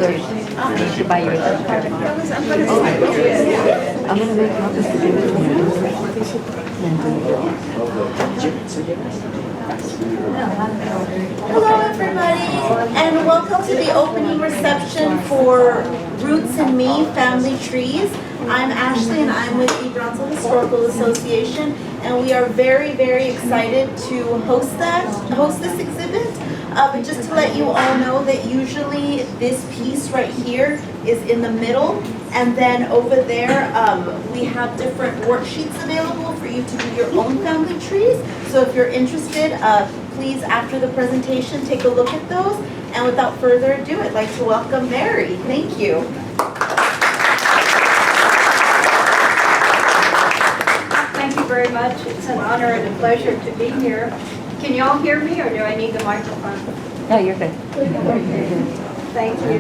others to buy yours. I'm going to make copies to give it to you. Hello everybody, and welcome to the opening reception for Roots and Me Family Trees. I'm Ashley and I'm with the Brownsville Historical Association, and we are very, very excited to host this exhibit. But just to let you all know that usually this piece right here is in the middle, and then over there we have different worksheets available for you to do your own family trees. So if you're interested, please after the presentation take a look at those. And without further ado, I'd like to welcome Mary. Thank you. Thank you very much. It's an honor and a pleasure to be here. Can you all hear me, or do I need the microphone? No, you're good. Thank you.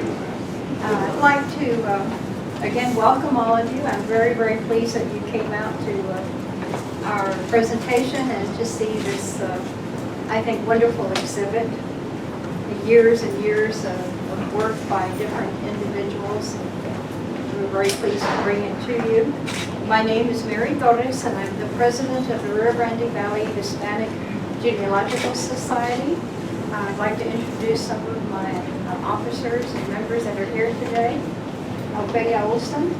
I'd like to, again, welcome all of you. I'm very, very pleased that you came out to our presentation and to see this, I think, wonderful exhibit. Years and years of work by different individuals. We're very pleased to bring it to you. My name is Mary Torres, and I'm the president of the Rio Grande Valley Hispanic Genealogical Society. I'd like to introduce some of my officers and members that are here today. Ophelia Olson,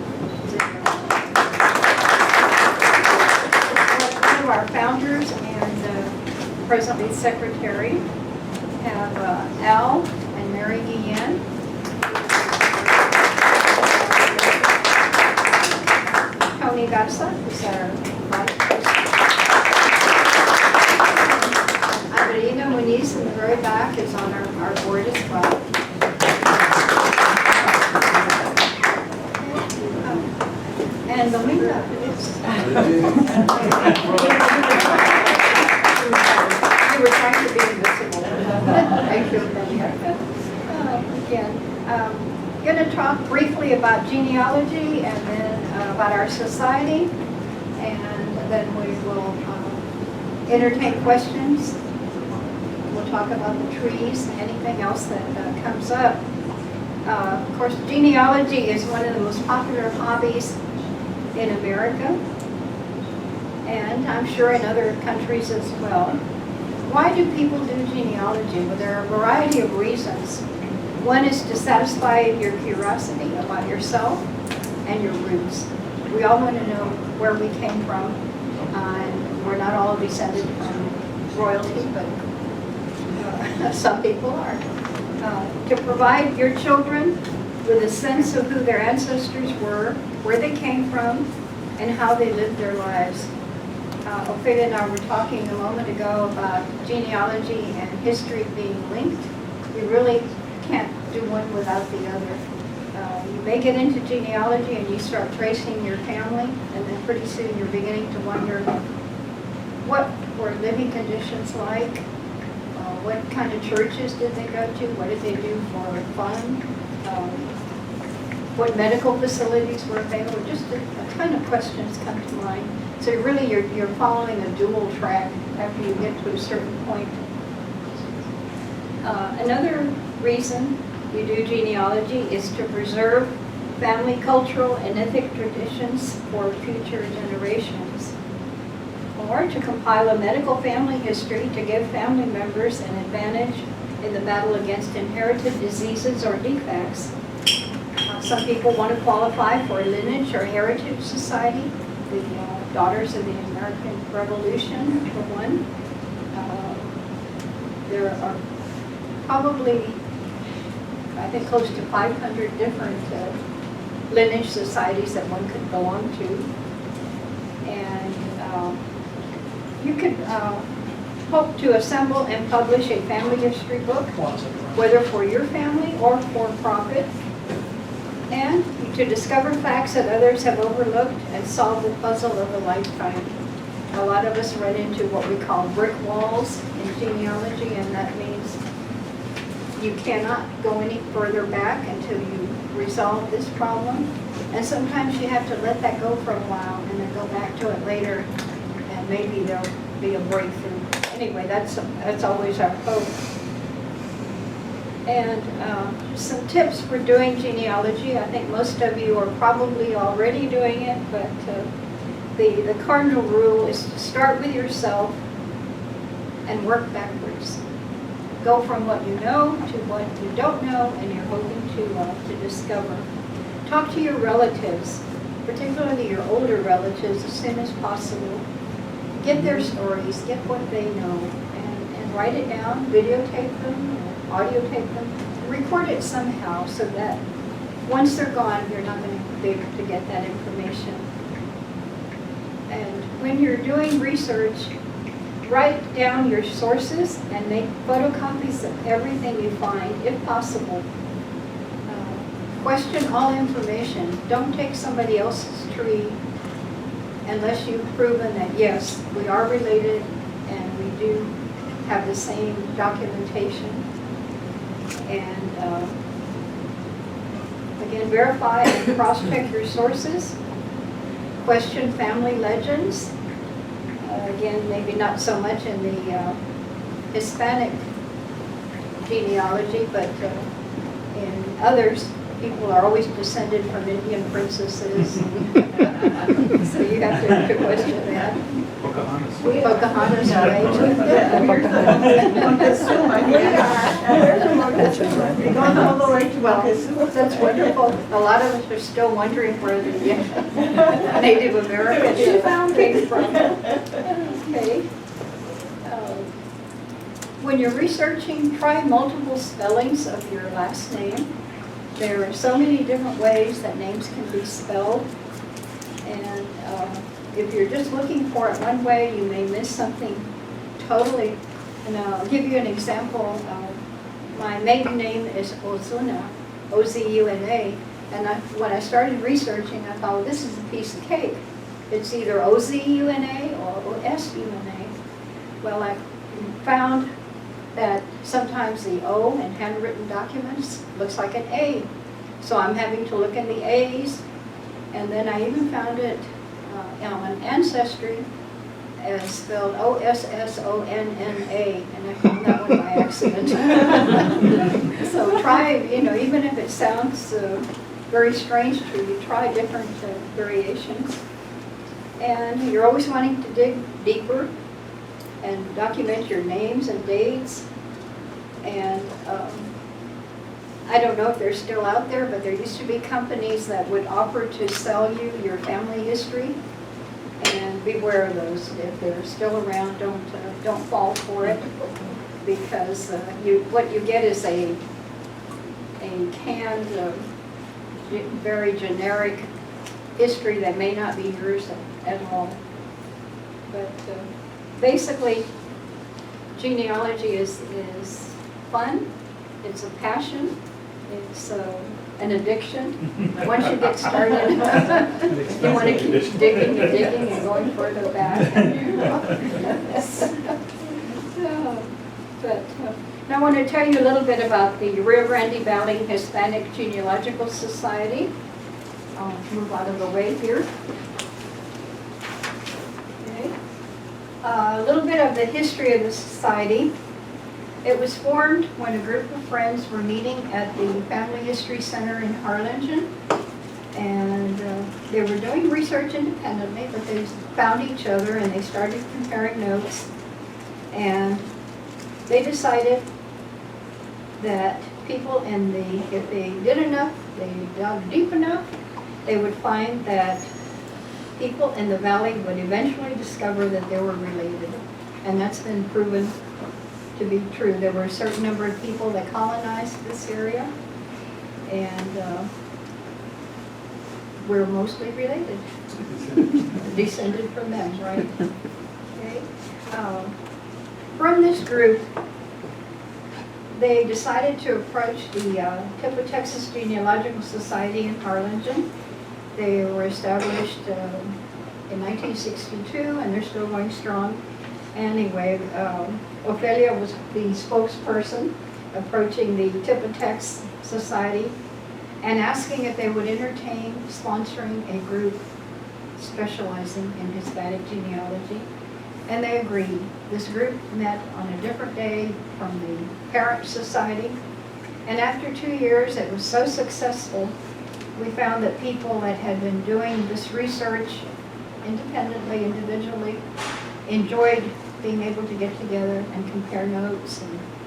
one of our founders and presently secretary. We have Al and Mary Guillen. Tony Garza is our vice president. Adelina Muniz in the very back is on our board as well. And Belinda is. You were trying to be invisible. Thank you, Belinda. Again, I'm going to talk briefly about genealogy and then about our society, and then we will entertain questions. We'll talk about the trees, anything else that comes up. Of course, genealogy is one of the most popular hobbies in America, and I'm sure in other countries as well. Why do people do genealogy? Well, there are a variety of reasons. One is to satisfy your curiosity about yourself and your roots. We all want to know where we came from, and we're not all descended from royalty, but some people are. To provide your children with a sense of who their ancestors were, where they came from, and how they lived their lives. Ophelia and I were talking a moment ago about genealogy and history being linked. We really can't do one without the other. You may get into genealogy and you start tracing your family, and then pretty soon you're beginning to wonder what were living conditions like, what kind of churches did they go to, what did they do for fun, what medical facilities were available. Just a ton of questions come to mind. So really you're following a dual track after you get to a certain point. Another reason you do genealogy is to preserve family cultural and ethnic traditions for future generations, or to compile a medical family history to give family members an advantage in the battle against inherited diseases or defects. Some people want to qualify for a lineage or heritage society, the Daughters of the American Revolution, for one. There are probably, I think, close to 500 different lineage societies that one could belong to. And you could hope to assemble and publish a family history book, whether for your family or for profit, and to discover facts that others have overlooked and solve the puzzle of a lifetime. A lot of us run into what we call brick walls in genealogy, and that means you cannot go any further back until you resolve this problem. And sometimes you have to let that go for a while and then go back to it later, and maybe there'll be a breakthrough. Anyway, that's always our hope. And some tips for doing genealogy. I think most of you are probably already doing it, but the cardinal rule is to start with yourself and work backwards. Go from what you know to what you don't know, and you're hoping to discover. Talk to your relatives, particularly your older relatives, as soon as possible. Get their stories, get what they know, and write it down, videotape them, audio tape them, record it somehow so that once they're gone, you're not going to be able to get that information. And when you're doing research, write down your sources and make photocopies of everything you find, if possible. Question all information. Don't take somebody else's tree unless you've proven that, yes, we are related and we do have the same documentation. And again, verify and cross-check your sources. Question family legends. Again, maybe not so much in the Hispanic genealogy, but in others, people are always descended from Indian princesses. So you have to question that. Pocahontas, right? Well, that's wonderful. A lot of us are still wondering where the Native Americans came from. Okay. When you're researching, try multiple spellings of your last name. There are so many different ways that names can be spelled. And if you're just looking for it one way, you may miss something totally. And I'll give you an example. My maiden name is Ozuna, O-Z-U-N-A. And when I started researching, I thought, well, this is a piece of cake. It's either O-Z-U-N-A or O-S-U-N-A. Well, I found that sometimes the O in handwritten documents looks like an A. So I'm having to look in the A's. And then I even found it on Ancestry as spelled O-S-S-O-N-N-A, and I found that one by accident. So try, even if it sounds very strange to you, try different variations. And you're always wanting to dig deeper and document your names and dates. And I don't know if they're still out there, but there used to be companies that would offer to sell you your family history. And beware of those. If they're still around, don't fall for it, because what you get is a canned, very generic history that may not be yours at all. But basically, genealogy is fun. It's a passion. It's an addiction. Once you get started, you want to keep digging and digging and going further back. Now I want to tell you a little bit about the Rio Grande Valley Hispanic Genealogical Society. I'll move out of the way here. Okay. A little bit of the history of the society. It was formed when a group of friends were meeting at the Family History Center in Harlingen, and they were doing research independently, but they found each other and they started comparing notes, and they decided that people if they did enough, they dug deep enough, they would find that people in the valley would eventually discover that they were related, and that's been proven to be true. There were a certain number of people that colonized this area, and we're mostly related, descended from them, right? Okay. From this group, they decided to approach the Tip of Texas Genealogical Society in Harlingen. They were established in 1962, and they're still going strong. Anyway, Ophelia was the spokesperson approaching the Tip of Texas Society and asking if they would entertain sponsoring a group specializing in Hispanic genealogy. And they agreed. This group met on a different day from the parent society, And after 2 years, it was so successful, we found that people that had been doing this research independently, individually, enjoyed being able to get together and compare notes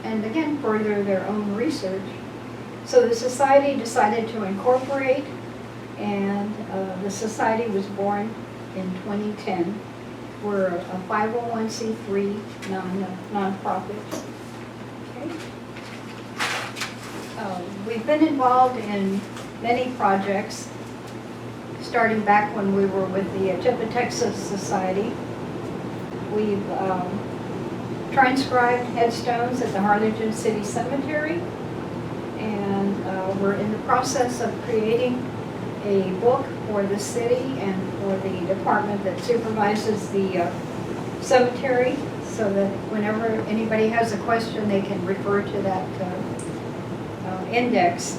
and again, further their own research. So the society decided to incorporate, and the society was born in 2010. We're a 501c3 nonprofit. Okay. We've been involved in many projects, starting back when we were with the Atipa, Texas Society. We've transcribed headstones at the Harlingen City Cemetery, and we're in the process of creating a book for the city and for the department that supervises the cemetery, so that whenever anybody has a question, they can refer to that index.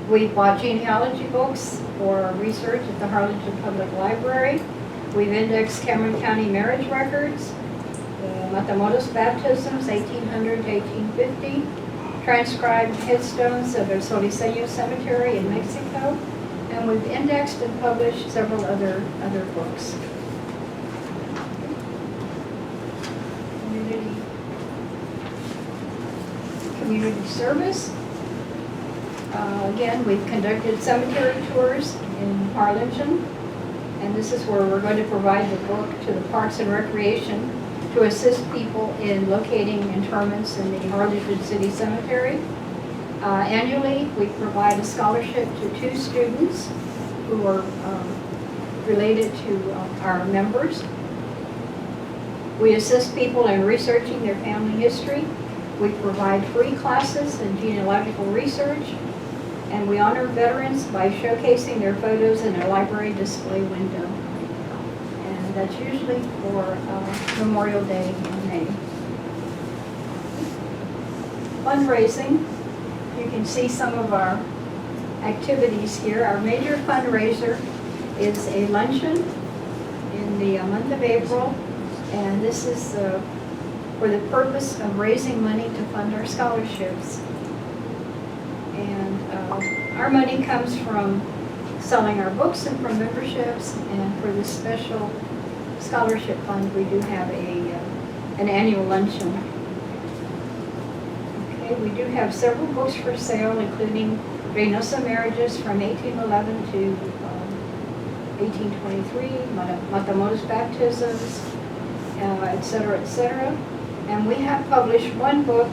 We've bought genealogy books for research at the Harlingen Public Library. We've indexed Cameron County marriage records, Matamoros baptisms, 1800 to 1850, transcribed headstones of the Soliceño Cemetery in Mexico, and we've indexed and published several other books. Community service. Again, we've conducted cemetery tours in Harlingen, and this is where we're going to provide the book to the Parks and Recreation to assist people in locating interments in the Harlingen City Cemetery. Annually, we provide a scholarship to 2 students who are related to our members. We assist people in researching their family history. We provide free classes in genealogical research, and we honor veterans by showcasing their photos in a library display window. And that's usually for Memorial Day in May. Fundraising. You can see some of our activities here. Our major fundraiser is a luncheon in the month of April, and this is for the purpose of raising money to fund our scholarships. And our money comes from selling our books and from memberships, and for this special scholarship fund, we do have an annual luncheon. Okay, we do have several books for sale, including Reynosa marriages from 1811 to 1823, Matamoros baptisms, etc., etc. And we have published one book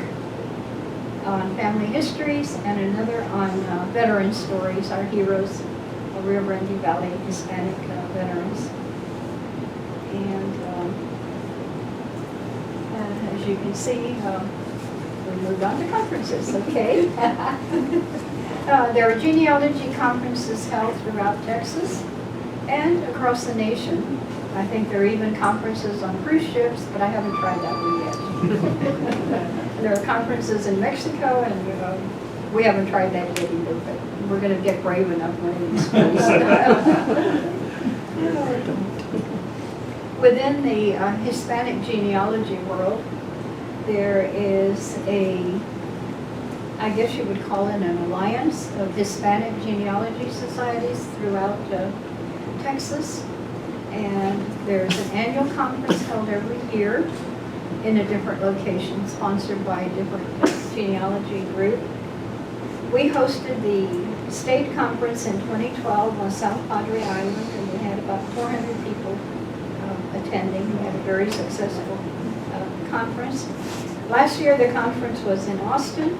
on family histories and another on veteran stories, our heroes, Rio Grande Valley Hispanic veterans. And as you can see, we moved on to conferences, okay? There are genealogy conferences held throughout Texas and across the nation. I think there are even conferences on cruise ships, but I haven't tried that one yet. There are conferences in Mexico, and we haven't tried that yet either, but we're going to get brave enough one of these days. Within the Hispanic genealogy world, there is I guess you would call it an alliance of Hispanic genealogy societies throughout Texas. And there's an annual conference held every year in a different location, sponsored by a different genealogy group. We hosted the state conference in 2012 on South Padre Island, and we had about 400 people attending. We had a very successful conference. Last year the conference was in Austin.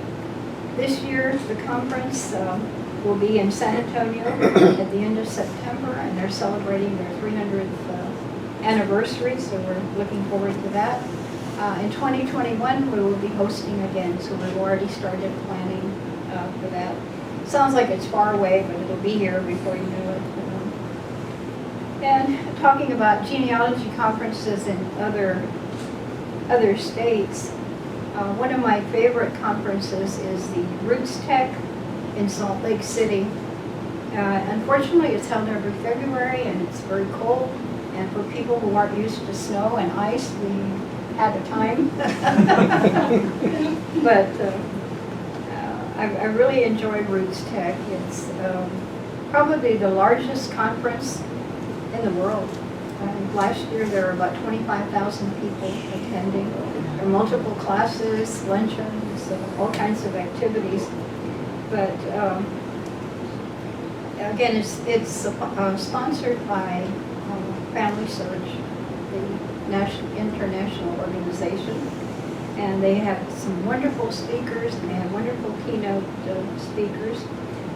This year the conference will be in San Antonio at the end of September, and they're celebrating their 300th anniversary, so we're looking forward to that. In 2021, we will be hosting again, so we've already started planning for that. Sounds like it's far away, but it'll be here before you know it. And talking about genealogy conferences in other states, one of my favorite conferences is the Roots Tech in Salt Lake City. Unfortunately, it's held every February, and it's very cold. And for people who aren't used to snow and ice, we had a time. But I really enjoyed Roots Tech. It's probably the largest conference in the world. Last year there were about 25,000 people attending. There were multiple classes, luncheons, all kinds of activities. But again, it's sponsored by Family Search, the international organization. And they have some wonderful speakers, and they have wonderful keynote speakers.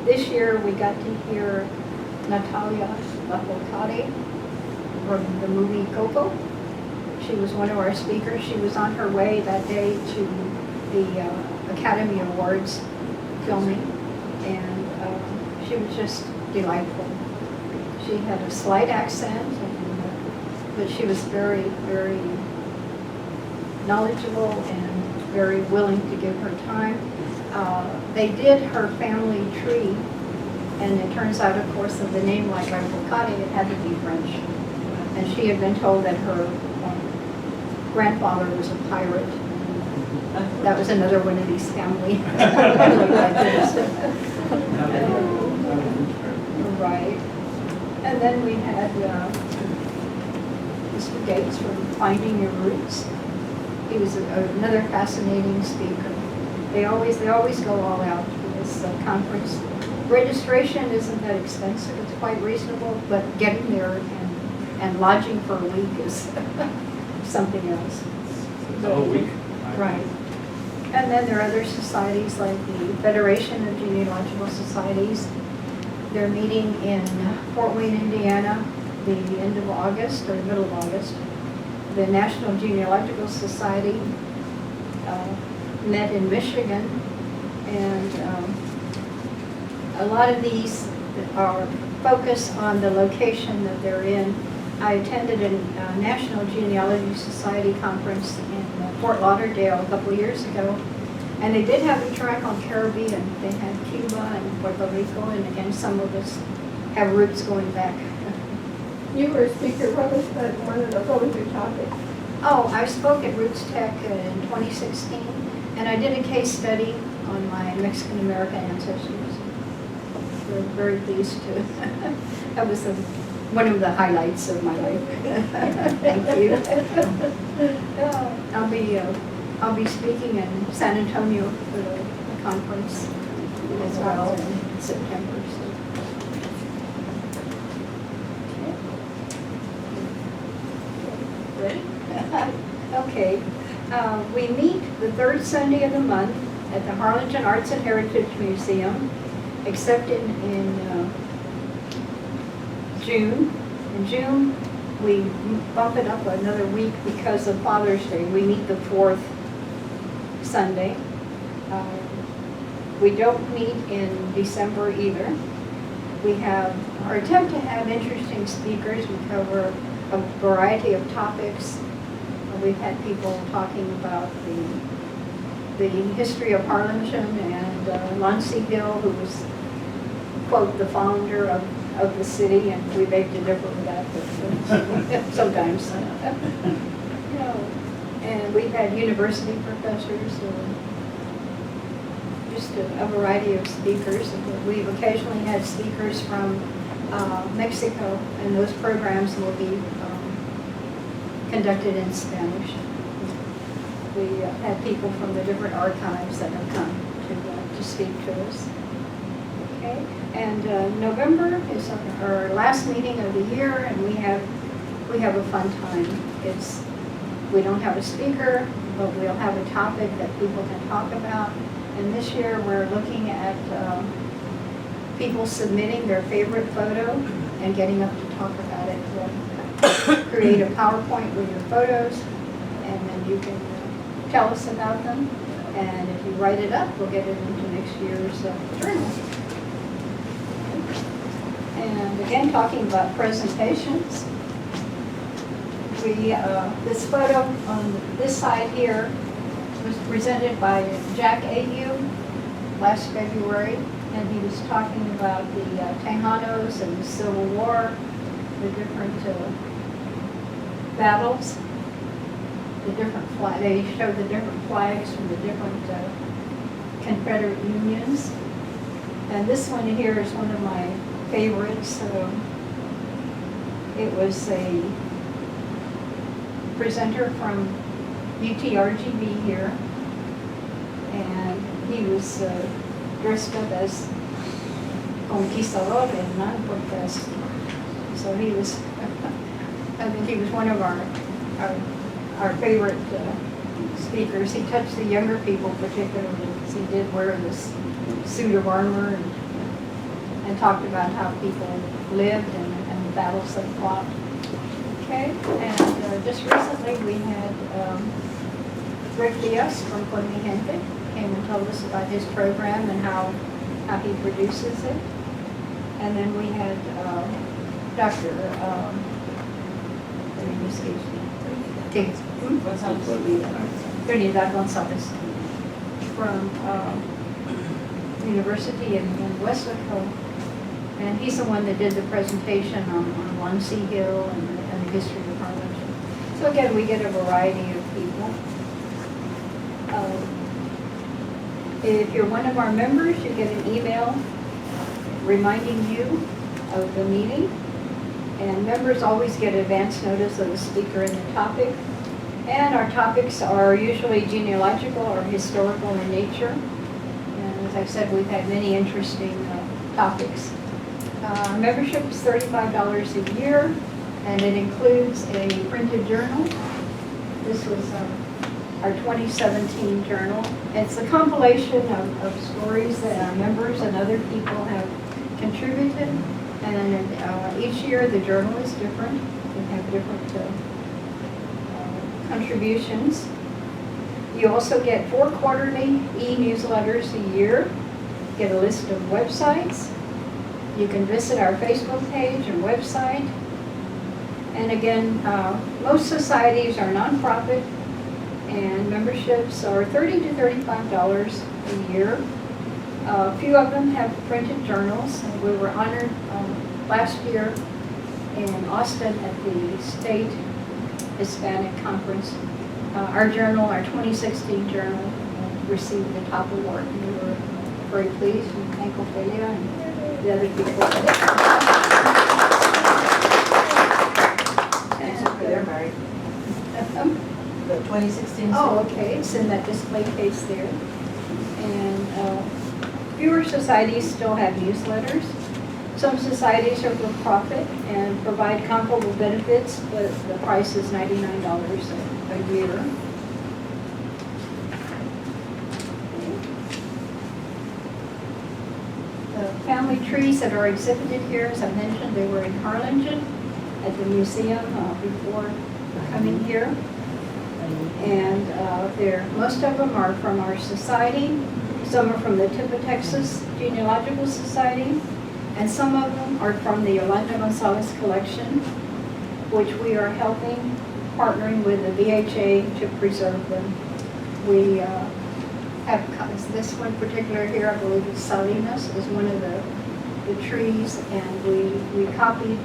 This year we got to hear Natalia Lafourcade from the movie Coco. She was one of our speakers. She was on her way that day to the Academy Awards filming, and she was just delightful. She had a slight accent, but she was very, very knowledgeable and very willing to give her time. They did her family tree, and it turns out, of course, of the name like Lafourcade, it had to be French. And she had been told that her grandfather was a pirate. That was another one of these family legends. Right. And then we had Mr. Gates from Finding Your Roots. He was another fascinating speaker. They always go all out for this conference. Registration isn't that expensive. It's quite reasonable, but getting there and lodging for a week is something else. The whole week? Right. And then there are other societies like the Federation of Genealogical Societies. They're meeting in Fort Wayne, Indiana, the end of August or the middle of August. The National Genealogical Society met in Michigan, and a lot of these are focused on the location that they're in. I attended a National Genealogy Society conference in Fort Lauderdale a couple years ago, and they did have a track on Caribbean. They had Cuba and Puerto Rico, and again, some of us have roots going back. You were a speaker. What was what was your topic? Oh, I spoke at Roots Tech in 2016, and I did a case study on my Mexican-American ancestors. We're very pleased to. That was one of the highlights of my life. Thank you. I'll be speaking in San Antonio for the conference as well in September. So. Ready? Okay. We meet the third Sunday of the month at the Harlingen Arts and Heritage Museum, except in June. In June, we bump it up another week because of Father's Day. We meet the fourth Sunday. We don't meet in December either. We have our attempt to have interesting speakers. We cover a variety of topics. We've had people talking about the history of Harlingen and Muncie Hill, who was, quote, the founder of the city, and we beg to differ with that, but sometimes. And we've had university professors, just a variety of speakers. We've occasionally had speakers from Mexico, and those programs will be conducted in Spanish. We had people from the different archives that have come to speak to us. Okay, and November is our last meeting of the year, and we have a fun time. We don't have a speaker, but we'll have a topic that people can talk about. And this year we're looking at people submitting their favorite photo and getting up to talk about it. We'll create a PowerPoint with your photos, and then you can tell us about them. And if you write it up, we'll get it into next year's journal. And again, talking about presentations, this photo on this side here was presented by Jack Ahu last February, and he was talking about the Tejanos and the Civil War, the different battles, the different flags. They showed the different flags from the different Confederate Unions. And this one here is one of my favorites. It was a presenter from UTRGV here, and he was dressed up as conquistador and non-cortes. So he was, I think he was one of our favorite speakers. He touched the younger people particularly, because he did wear this suit of armor and talked about how people lived and the battles they fought. Okay, and just recently we had Rick Diaz from Con Mi Gente came and told us about his program and how he produces it. And then we had Dr. Let me escape me. Trinidad Gonzalez from University in Westlaco. And he's the one that did the presentation on One Sea Hill and the history of Harlingen. So again, we get a variety of people. If you're one of our members, you get an email reminding you of the meeting. And members always get advance notice of the speaker and the topic. And our topics are usually genealogical or historical in nature. And as I said, we've had many interesting topics. Membership is $35 a year, and it includes a printed journal. This was our 2017 journal. It's a compilation of stories that our members and other people have contributed. And each year the journal is different. We have different contributions. You also get 4 quarterly e-newsletters a year. Get a list of websites. You can visit our Facebook page and website. And again, most societies are nonprofit, and memberships are $30 to $35 a year. A few of them have printed journals. We were honored last year in Austin at the State Hispanic Conference. Our journal, our 2016 journal, received the top award. And we were very pleased, and thank Ophelia and the other people. For their married. The 2016. Oh, okay, it's in that display case there. And fewer societies still have newsletters. Some societies are for profit and provide comparable benefits, but the price is $99 a year. The family trees that are exhibited here, as I mentioned, they were in Harlingen at the museum before coming here. And most of them are from our society. Some are from the Tip of Texas Genealogical Society. And some of them are from the Yolanda Gonzalez collection, which we are helping, partnering with the VHA to preserve them. We have this one particular here, I believe it's Salinas, is one of the trees, and we copied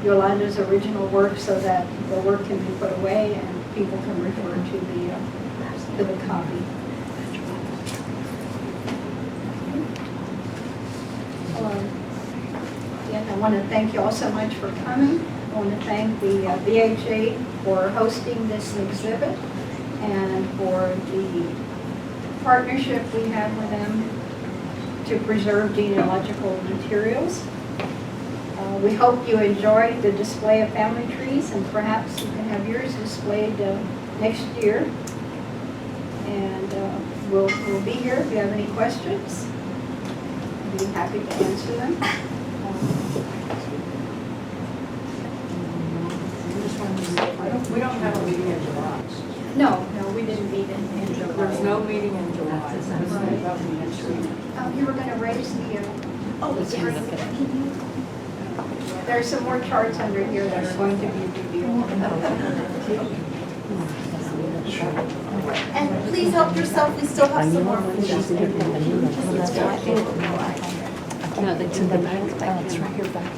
Yolanda's original work so that the work can be put away and people can refer to the copy. Again, I want to thank you all so much for coming. I want to thank the VHA for hosting this exhibit and for the partnership we have with them to preserve genealogical materials. We hope you enjoy the display of family trees, and perhaps you can have yours displayed next year. And we'll be here if you have any questions. I'll be happy to answer them. We don't have a meeting in July. No, we didn't meet in July. There's no meeting in July. You were going to raise the, Oh, yes. there's some more charts under here that are going to be revealed. And please help yourself, we still have some more food. No, it's in the back. It's right here back.